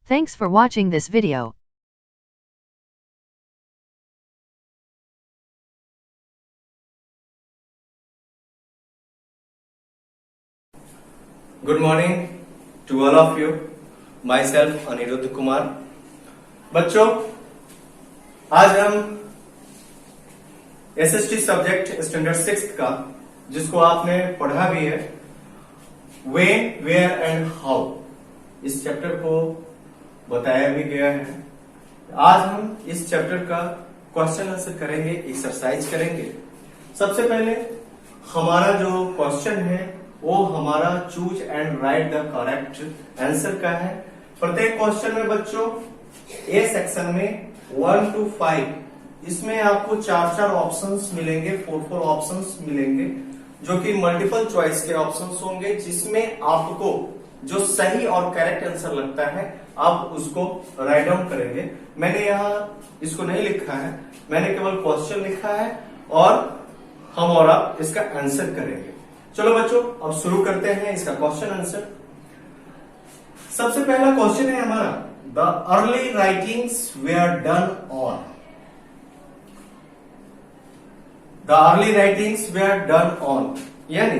Thanks for watching this video. Good morning to all of you. Myself Anirudh Kumar. बच्चों, आज हम SST subject standard 6 का, जिसको आपने पढ़ा भी है, व्हेन, वेयर एंड हाउ, इस चैप्टर को बताया भी गया है. आज हम इस चैप्टर का क्वेश्चन आंसर करेंगे, एक्सरसाइज करेंगे. सबसे पहले हमारा जो क्वेश्चन है वो हमारा choose and write the correct answer का है. प्रत्येक क्वेश्चन में बच्चों ए सेक्शन में 1 to 5 इसमें आपको 4 ऑप्शंस मिलेंगे, 4 ऑप्शंस मिलेंगे, जो कि मल्टीपल चॉइस के ऑप्शंस होंगे, जिसमें आपको जो सही और करेक्ट आंसर लगता है आप उसको राइट डाउन करेंगे. मैंने यहाँ इसको नहीं लिखा है, मैंने केवल क्वेश्चन लिखा है और हम और आप इसका आंसर करेंगे. चलो बच्चों, अब शुरू करते हैं इसका क्वेश्चन आंसर. सबसे पहला क्वेश्चन है हमारा, the early writings were done on. The early writings were done on यानी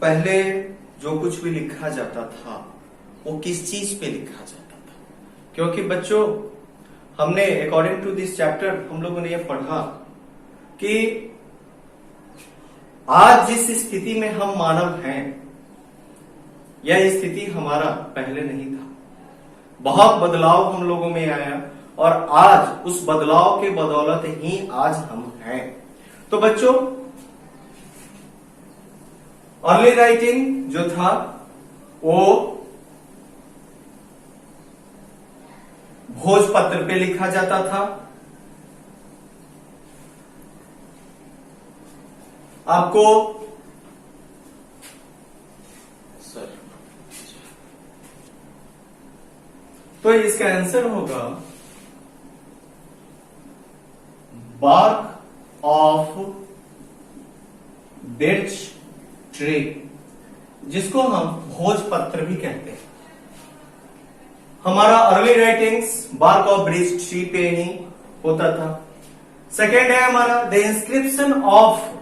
पहले जो कुछ भी लिखा जाता था वो किस चीज पे लिखा जाता था. क्योंकि बच्चों हमने अकॉर्डिंग टू दिस चैप्टर हम लोगों ने ये पढ़ा कि आज जिस स्थिति में हम मानव हैं, यह स्थिति हमारा पहले नहीं था. बहुत बदलाव हम लोगों में आया और आज उस बदलाव के बदौलत ही आज हम हैं. तो बच्चों अर्ली राइटिंग जो था वो भोजपत्र पे लिखा जाता था. आपको सर तो इसका आंसर होगा बार्क ऑफ बिर्च ट्री, जिसको हम भोजपत्र भी कहते हैं. हमारा early writings bark of birch tree पे ही होता था. सेकेंड है हमारा the inscription of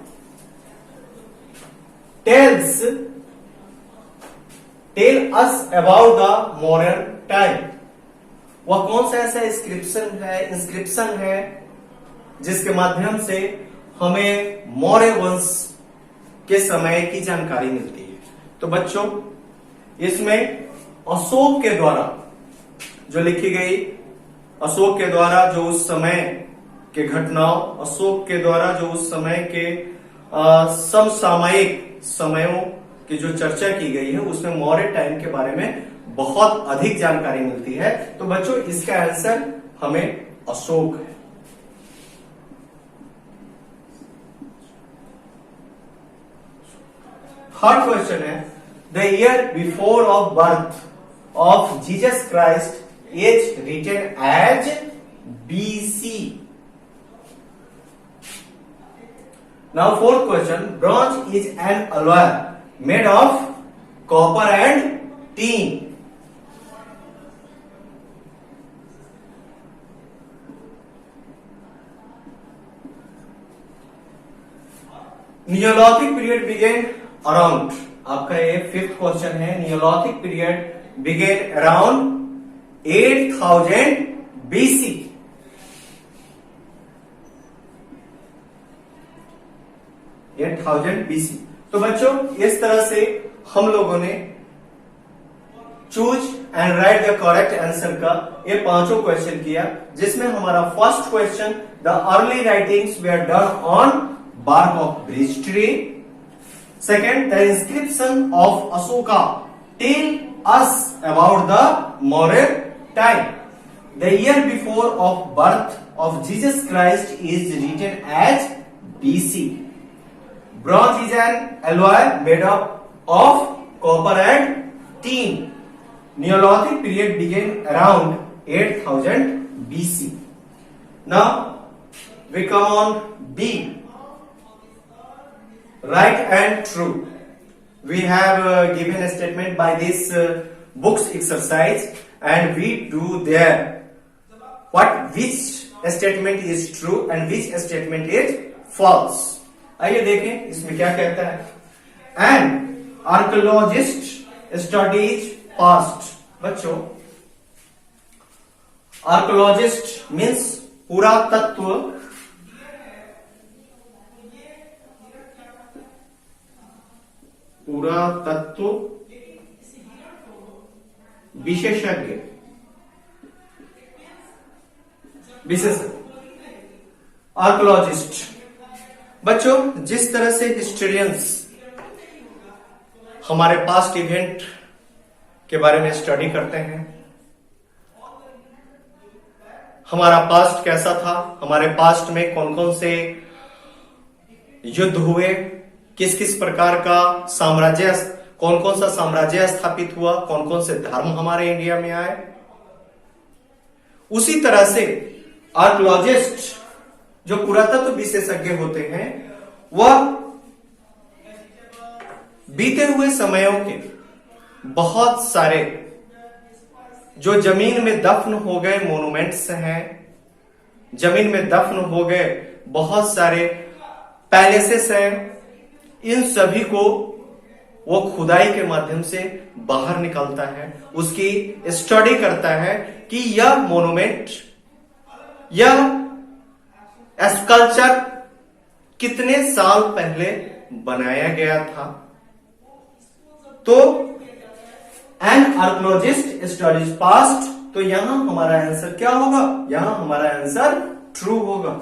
tell us about the modern time. वह कौन सा ऐसा इंस्क्रिप्शन है जिसके माध्यम से हमें मौर्य वंश के समय की जानकारी मिलती है. तो बच्चों इसमें अशोक के द्वारा जो लिखी गई, अशोक के द्वारा जो उस समय के घटनाओं, अशोक के द्वारा जो उस समय के समसामयिक समयों की जो चर्चा की गई है, उसमें मौर्य टाइम के बारे में बहुत अधिक जानकारी मिलती है. तो बच्चों इसका आंसर हमें अशोक है. थर्ड क्वेश्चन है, the year before of birth of Jesus Christ is written as BC. Now fourth question, bronze is an alloy made of copper and tin. Neolithic period began around, आपका ये fifth question है, Neolithic period began around 8000 BC. 8000 BC. तो बच्चों इस तरह से हम लोगों ने choose and write the correct answer का ये पांचों क्वेश्चन किया, जिसमें हमारा first question, the early writings were done on bark of birch tree. Second, the inscription of Ashoka tell us about the Maurya time. The year before of birth of Jesus Christ is written as BC. Bronze is an alloy made up of copper and tin. Neolithic period began around 8000 BC. Now we come on B. Right and true. We have given a statement by this books exercise, and we do there which statement is true and which statement is false. आइए देखें इसमें क्या कहता है। An archaeologist studies past। बच्चों, archaeologist means पुरातत्व विशेषज्ञ archaeologist. बच्चों, जिस तरह से हिस्टोरियंस हमारे पास्ट इवेंट के बारे में स्टडी करते हैं, हमारा पास्ट कैसा था, हमारे पास्ट में कौन कौन से युद्ध हुए, किस किस प्रकार का साम्राज्य, कौन कौन सा साम्राज्य स्थापित हुआ, कौन कौन से धर्म हमारे इंडिया में आए, उसी तरह से आर्कोलॉजिस्ट जो पुरातत्व विशेषज्ञ होते हैं वह बीते हुए समयों के बहुत सारे जो जमीन में दफन हो गए मोन्यूमेंट्स हैं, जमीन में दफन हो गए बहुत सारे पैलेसेस हैं, इन सभी को वो खुदाई के माध्यम से बाहर निकालता है, उसकी स्टडी करता है कि यह मोन्यूमेंट, यह स्कल्पचर कितने साल पहले बनाया गया था। तो एन आर्कोलॉजिस्ट स्टडीज पास्ट, तो यहां हमारा आंसर क्या होगा, यहां हमारा आंसर ट्रू होगा।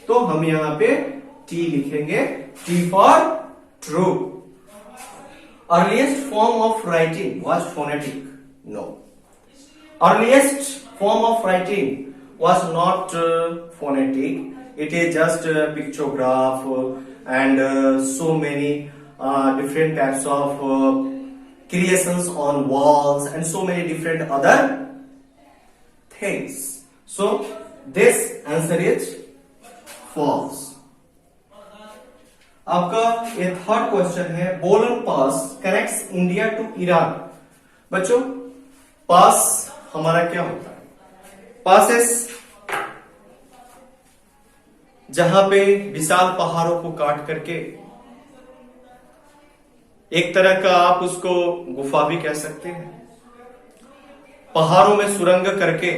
तो हम यहां पे टी लिखेंगे, T for true. Earliest form of writing was phonetic, no, earliest form of writing was not phonetic, it is just pictograph and so many different types of creations on walls and so many different other things. So this answer is false. आपका ये third question है, बोलन pass connects India to Iran. बच्चों, पास हमारा क्या होता है, passes जहां पे विशाल पहाड़ों को काट करके, एक तरह का आप उसको गुफा भी कह सकते हैं, पहाड़ों में सुरंग करके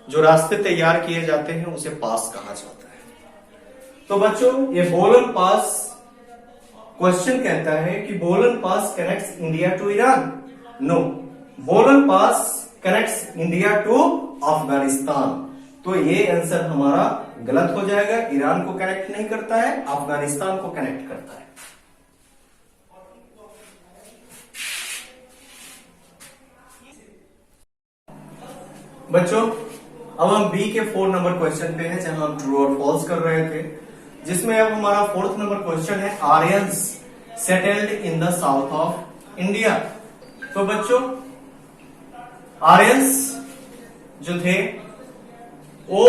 जो रास्ते तैयार किए जाते हैं उसे पास कहा जाता है। तो बच्चों, ये बोलन पास क्वेश्चन कहता है कि Bolan pass connects India to Iran, no, Bolan pass connects India to Afghanistan. तो ये आंसर हमारा गलत हो जाएगा, ईरान को कनेक्ट नहीं करता है, अफगानिस्तान को कनेक्ट करता है। बच्चों, अब हम बी के 4 नंबर क्वेश्चन पे हैं, जहां हम ट्रू और फॉल्स कर रहे थे, जिसमें अब हमारा 4th नंबर क्वेश्चन है, Aryans settled in the south of India. तो बच्चों, आर्यंस जो थे वो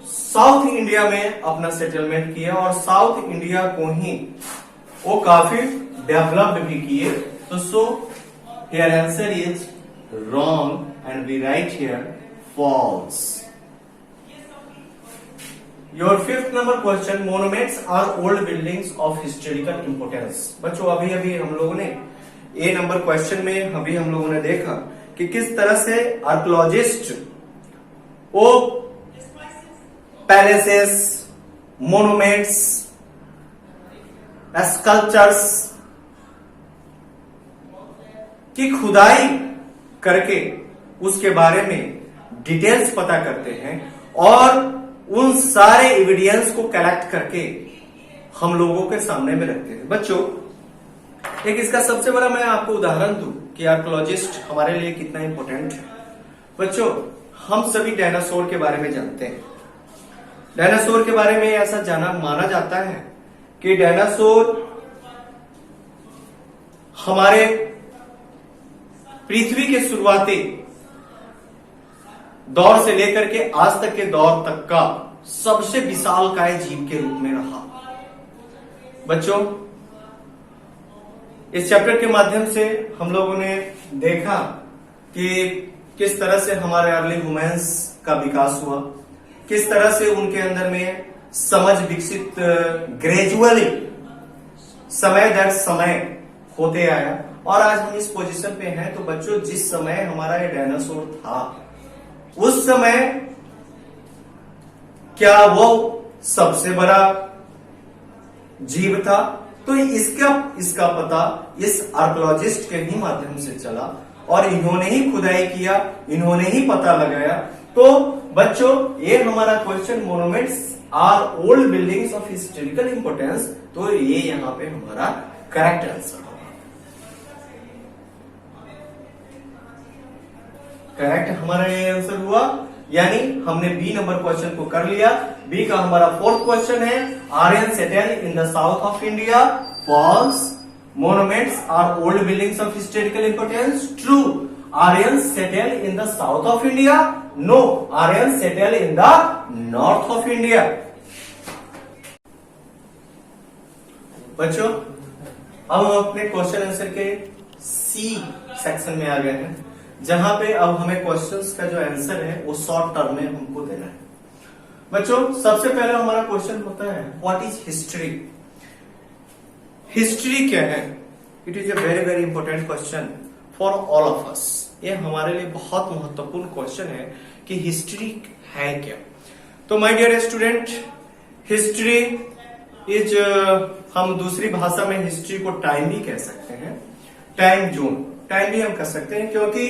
साउथ इंडिया में अपना सेटलमेंट किया और साउथ इंडिया को ही वो काफी डेवलप्ड भी किए। तो so here answer is wrong and we write here false. Your 5th number question, monuments are old buildings of historical importance. बच्चों, अभी अभी हम लोगों ने ए नंबर क्वेश्चन में अभी हम लोगों ने देखा कि किस तरह से आर्कोलॉजिस्ट वो पैलेसेस, मोन्यूमेंट्स, स्कल्पचर्स की खुदाई करके उसके बारे में डिटेल्स पता करते हैं और उन सारे एविडेंस को कलेक्ट करके हम लोगों के सामने में रखते हैं। बच्चों, एक इसका सबसे बड़ा मैं आपको उदाहरण दूं कि आर्कोलॉजिस्ट हमारे लिए कितना इंपॉर्टेंट है। बच्चों, हम सभी डायनासोर के बारे में जानते हैं। डायनासोर के बारे में ऐसा माना जाता है कि डायनासोर हमारे पृथ्वी के शुरुआती दौर से लेकर के आज तक के दौर तक का सबसे विशालकाय जीव के रूप में रहा। बच्चों, इस चैप्टर के माध्यम से हम लोगों ने देखा कि किस तरह से हमारे अर्ली ह्यूमंस का विकास हुआ, किस तरह से उनके अंदर में समझ विकसित ग्रेजुअली समय दर समय होते आया और आज हम इस पोजीशन पे हैं। तो बच्चों, जिस समय हमारा ये डायनासोर था उस समय क्या वो सबसे बड़ा जीव था? तो इसका पता इस आर्कियोलॉजिस्ट के ही माध्यम से चला और इन्होंने ही खुदाई किया, इन्होंने ही पता लगाया। तो बच्चों, ये हमारा question monuments are old buildings of historical importance, तो ये यहां पे हमारा करेक्ट आंसर होगा। करेक्ट हमारा ये आंसर हुआ, यानी हमने बी नंबर क्वेश्चन को कर लिया। बी का हमारा फोर्थ क्वेश्चन है, Aryan settle in the south of India, false. Monuments are old buildings of historical importance. True. Aryans settled in the south of India. No. Aryans settled in the north of India. बच्चों, अब हम अपने question answer के C section में आ गए हैं, जहां पे अब हमें क्वेश्चंस का जो आंसर है वो शॉर्ट टर्म में हमको देना है। बच्चों, सबसे पहले हमारा क्वेश्चन होता है, व्हाट इज हिस्ट्री? हिस्ट्री क्या है? It is a very very important question for all of us. ये हमारे लिए बहुत महत्वपूर्ण क्वेश्चन है कि हिस्ट्री है क्या। तो my dear student, history is, हम दूसरी भाषा में हिस्ट्री को टाइम भी कह सकते हैं, टाइम जोन, टाइम भी हम कह सकते हैं, क्योंकि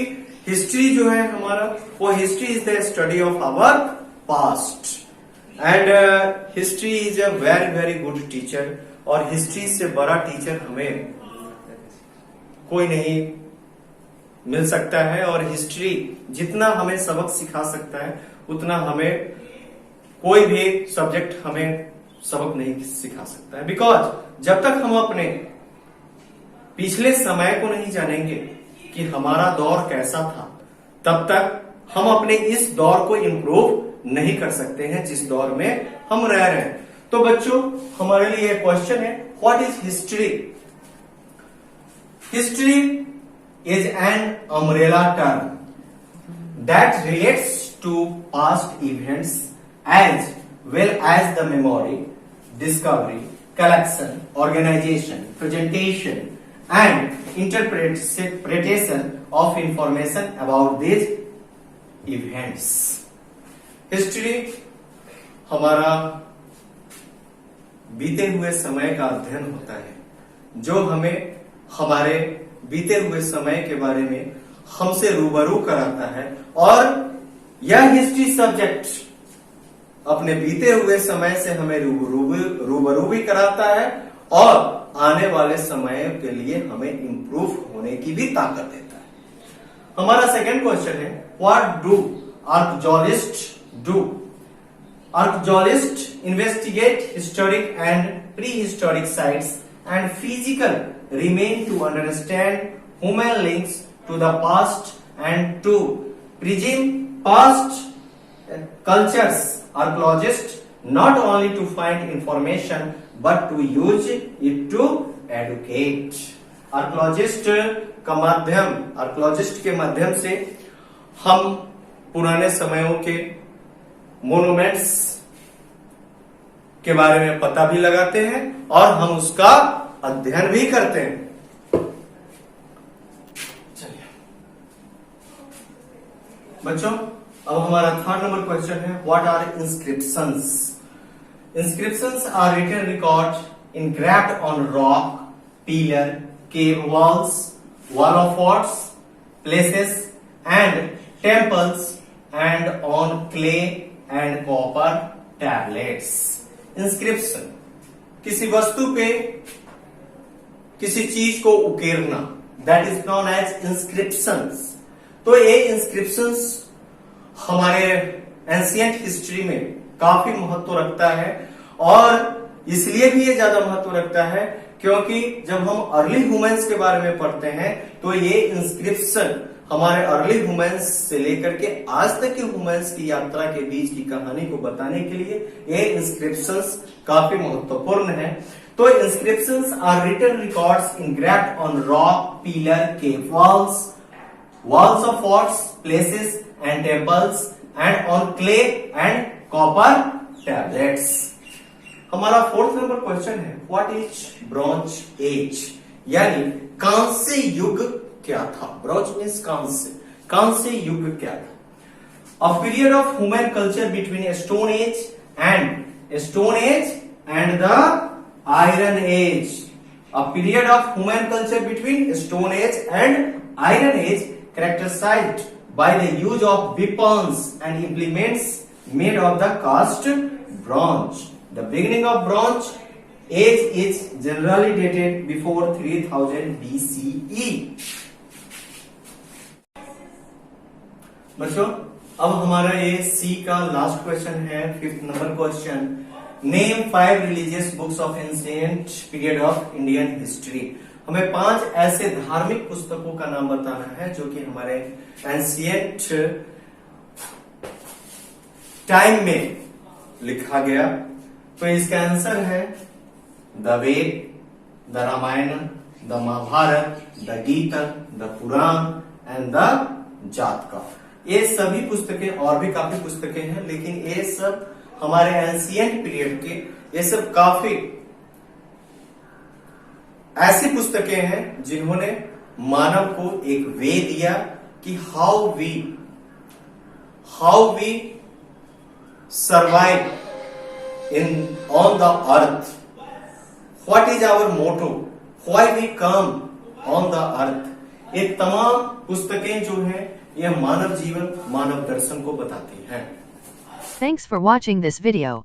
हिस्ट्री जो है हमारा, वो history is the study of our past and history is a very very good teacher. और हिस्ट्री से बड़ा टीचर हमें कोई नहीं मिल सकता है, और हिस्ट्री जितना हमें सबक सिखा सकता है उतना हमें कोई भी सब्जेक्ट हमें सबक नहीं सिखा सकता है। बिकॉज जब तक हम अपने पिछले समय को नहीं जानेंगे कि हमारा दौर कैसा था, तब तक हम अपने इस दौर को इंप्रूव नहीं कर सकते हैं जिस दौर में हम रह रहे हैं। तो बच्चों, हमारे लिए क्वेश्चन है, what is history? History is an umbrella term that relates to past events as well as the memory, discovery, collection, organisation, presentation and interpretation of information about this events. History हमारा बीते हुए समय का अध्ययन होता है, जो हमें हमारे बीते हुए समय के बारे में हमसे रूबरू कराता है, और यह हिस्ट्री सब्जेक्ट अपने बीते हुए समय से हमें रूबरू भी कराता है और आने वाले समय के लिए हमें इंप्रूव होने की भी ताकत देता है। हमारा सेकंड क्वेश्चन है, what do archaeologist do? Archaeologists investigate historic and prehistoric sites and physical remains to understand human links to the past and to preserve past cultures. Archaeologists not only to find information but to use it to educate. Archaeologist के माध्यम से हम पुराने समयों के monuments के बारे में पता भी लगाते हैं और हम उसका अध्ययन भी करते हैं। चलिए बच्चों, अब हमारा थर्ड नंबर क्वेश्चन है, what are inscriptions? Inscriptions are written record engraved on rock, pillar, cave walls, wall of forts, places and temples and on clay and copper tablets. Inscription, किसी वस्तु पे किसी चीज को उकेरना, that is known as inscriptions. तो ये inscriptions हमारे एंशिएंट हिस्ट्री में काफी महत्व रखता है, और इसलिए भी ये ज्यादा महत्व रखता है क्योंकि जब हम अर्ली ह्यूमंस के बारे में पढ़ते हैं तो ये इंस्क्रिप्शन हमारे अर्ली ह्यूमंस से लेकर के आज तक के ह्यूमंस की यात्रा के बीच की कहानी को बताने के लिए ये इंस्क्रिप्शंस काफी महत्वपूर्ण है। तो inscriptions are written records engraved on rock, pillar, cave walls walls of forts, places and temples, and on clay and copper tablets. हमारा 4th नंबर क्वेश्चन है, व्हाट इज ब्रॉन्ज एज, यानी कांस्य युग क्या था। ब्रॉन्ज मीन्स कांस्य युग क्या था। A period of human culture between Stone Age and the Iron Age. A period of human culture between Stone Age and Iron Age characterized by the use of weapons and implements made of the cast bronze. The beginning of Bronze Age is generally dated before 3000 BCE. बच्चों, अब हमारा ये सी का last question है, 5th number question. Name 5 religious books of ancient period of Indian history. हमें 5 ऐसे धार्मिक पुस्तकों का नाम बताना है जो कि हमारे एंशिएंट टाइम में लिखा गया। तो इसका आंसर है the Veda, the Ramayana, the Mahabharata, the Gita, the Purana and the Jataka. ये सभी पुस्तकें, और भी काफी पुस्तकें हैं, लेकिन ये सब हमारे एंशिएंट पीरियड के, ये सब काफी ऐसी पुस्तकें हैं जिन्होंने मानव को एक वे दिया कि how we survive in on the earth, what is our motto, why we come on the earth. ये तमाम पुस्तकें जो हैं यह मानव जीवन, मानव दर्शन को बताती हैं। Thanks for watching this video.